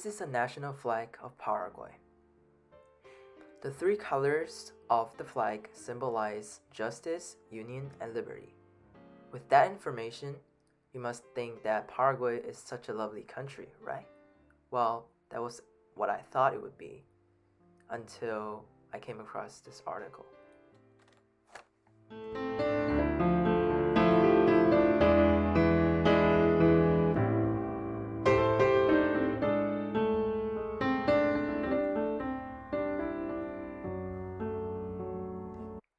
is the national flag of Paraguay. The three colors of the flag symbolize justice, union, and liberty. With that information, you must think that Paraguay is such a lovely country, right? Well, that was what I thought it would be until I came across this article.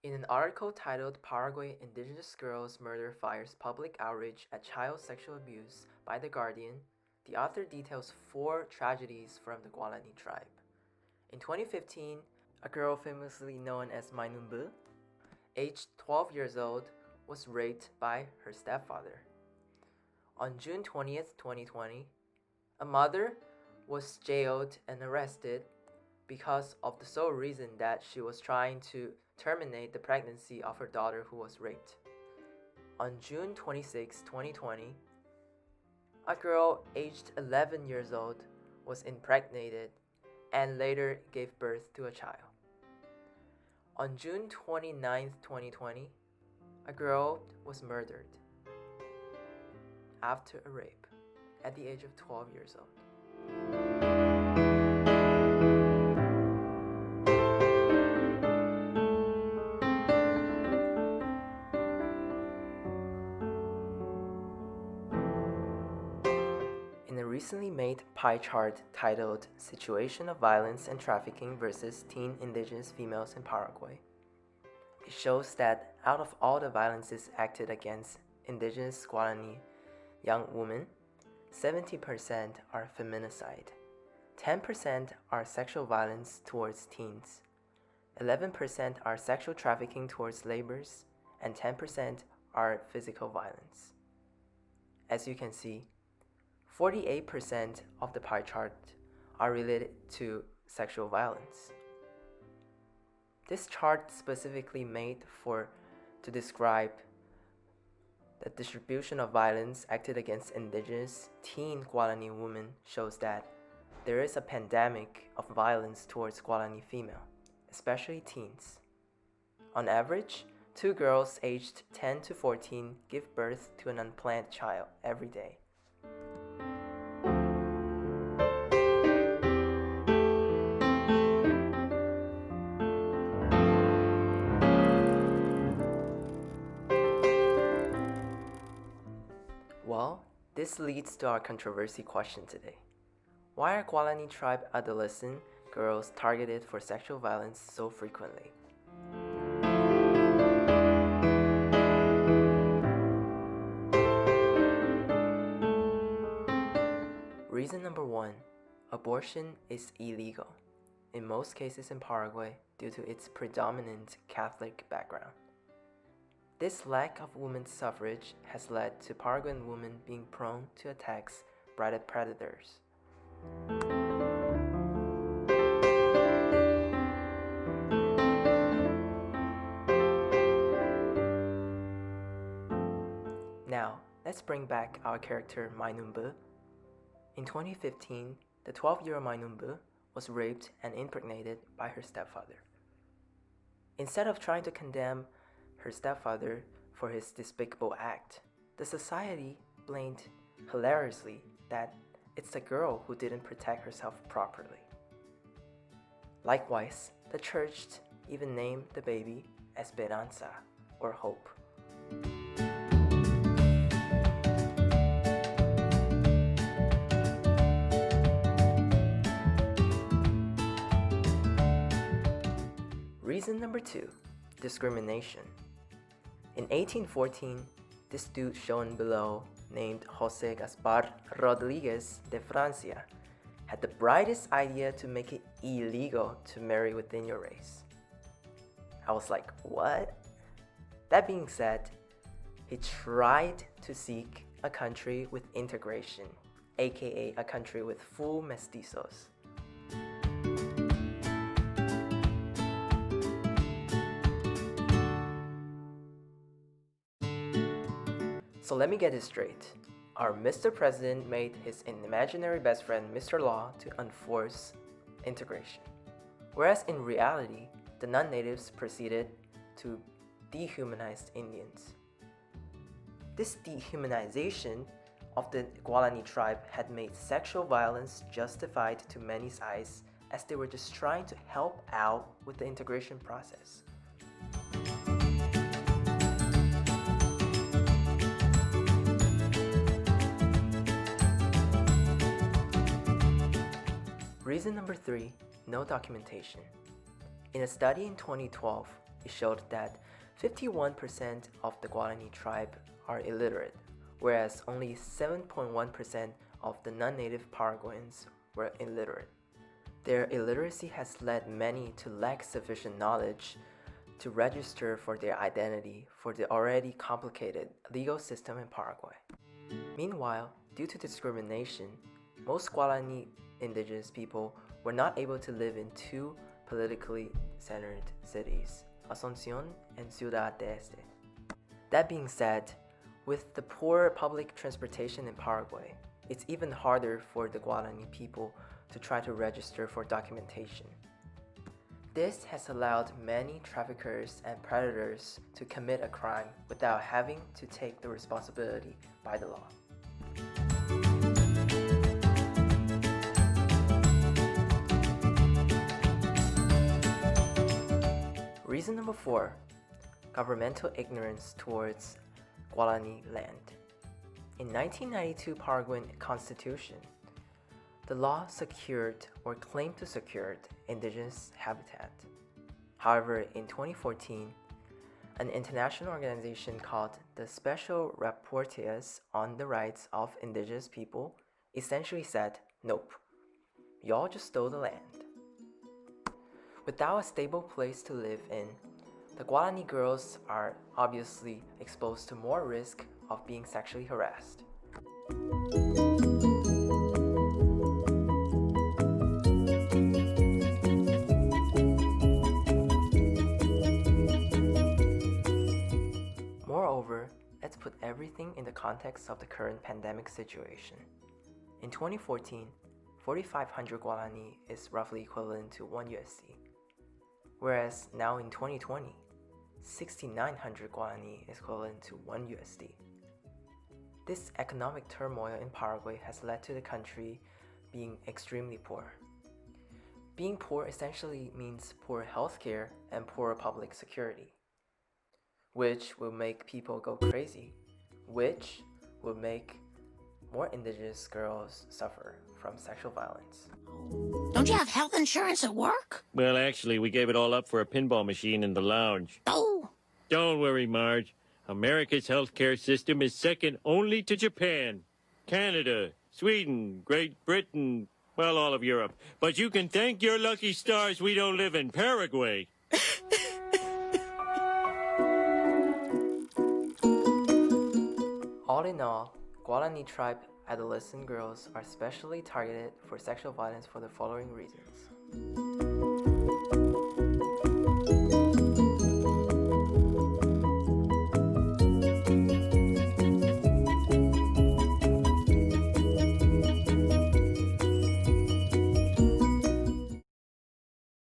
In an article titled Paraguay Indigenous Girls Murder Fires Public Outrage at Child Sexual Abuse by The Guardian, the author details 4 tragedies from the Guaraní tribe. In 2015, a girl famously known as Mainumbu, aged 12 years old, was raped by her stepfather. On June 20th, 2020, a mother was jailed and arrested because of the sole reason that she was trying to terminate the pregnancy of her daughter who was raped. On June 26, 2020, a girl aged 11 years old was impregnated and later gave birth to a child. On June 29, 2020, a girl was murdered after a rape at the age of 12 years old. In a recently made pie chart titled Situation of Violence and Trafficking versus Teen Indigenous Females in Paraguay, it shows that out of all the violences acted against indigenous Guarani young women, 70% are feminicide, 10% are sexual violence towards teens, 11% are sexual trafficking towards laborers, and 10% are physical violence. As you can see, 48% of the pie chart are related to sexual violence. This chart specifically made to describe the distribution of violence acted against indigenous teen Guarani women shows that there is a pandemic of violence towards Guarani female, especially teens. On average, 2 girls aged 10 to 14 give birth to an unplanned child every day. Well, this leads to our controversy question today. Why are Guarani tribe adolescent girls targeted for sexual violence so frequently? Reason number 1, abortion is illegal, in most cases in Paraguay due to its predominant Catholic background. This lack of women's suffrage has led to Paraguayan women being prone to attacks by the predators. Now, let's bring back our character Mainumbu. In 2015, the 12-year-old Mainumbu was raped and impregnated by her stepfather. Instead of trying to condemn her stepfather for his despicable act, the society blamed hilariously that it's the girl who didn't protect herself properly. Likewise, the church even named the baby Esperanza, or hope. Reason number 2, discrimination. In 1814, this dude shown below, named José Gaspar Rodríguez de Francia, had the brightest idea to make it illegal to marry within your race. I was like, what? That being said, he tried to seek a country with integration, aka a country with full mestizos. So let me get this straight. our Mr. President made his imaginary best friend Mr. Law to enforce integration, whereas in reality, the non-natives proceeded to dehumanize Indians. This dehumanization of the Guaraní tribe had made sexual violence justified to many eyes, as they were just trying to help out with the integration process. Reason number 3, no documentation. In a study in 2012, it showed that 51% of the Guaraní tribe are illiterate, whereas only 7.1% of the non-native Paraguayans were illiterate. Their illiteracy has led many to lack sufficient knowledge to register for their identity for the already complicated legal system in Paraguay. Meanwhile, due to discrimination, most Guaraní indigenous people were not able to live in two politically centered cities, Asunción and Ciudad de Este. That being said, with the poor public transportation in Paraguay, it's even harder for the Guaraní people to try to register for documentation. This has allowed many traffickers and predators to commit a crime without having to take the responsibility by the law. Reason number 4, governmental ignorance towards Guaraní land. In 1992 Paraguayan Constitution, the law secured or claimed to secure indigenous habitat. However, in 2014, an international organization called the Special Rapporteurs on the Rights of Indigenous People essentially said, nope, y'all just stole the land. Without a stable place to live in, the Guaraní girls are obviously exposed to more risk of being sexually harassed. Moreover, let's put everything in the context of the current pandemic situation. In 2014, 4,500 Guaraní is roughly equivalent to 1 USD. Whereas now in 2020, 6,900 Guaraní is equivalent to 1 USD. This economic turmoil in Paraguay has led to the country being extremely poor. Being poor essentially means poor healthcare and poor public security, which will make people go crazy, which will make more indigenous girls suffer from sexual violence. Don't you have health insurance at work? Well, actually, we gave it all up for a pinball machine in the lounge. Oh. Don't worry, Marge. America's healthcare system is second only to Japan, Canada, Sweden, Great Britain, well, all of Europe. But you can thank your lucky stars we don't live in Paraguay. All in all, Guaraní tribe adolescent girls are specially targeted for sexual violence for the following reasons.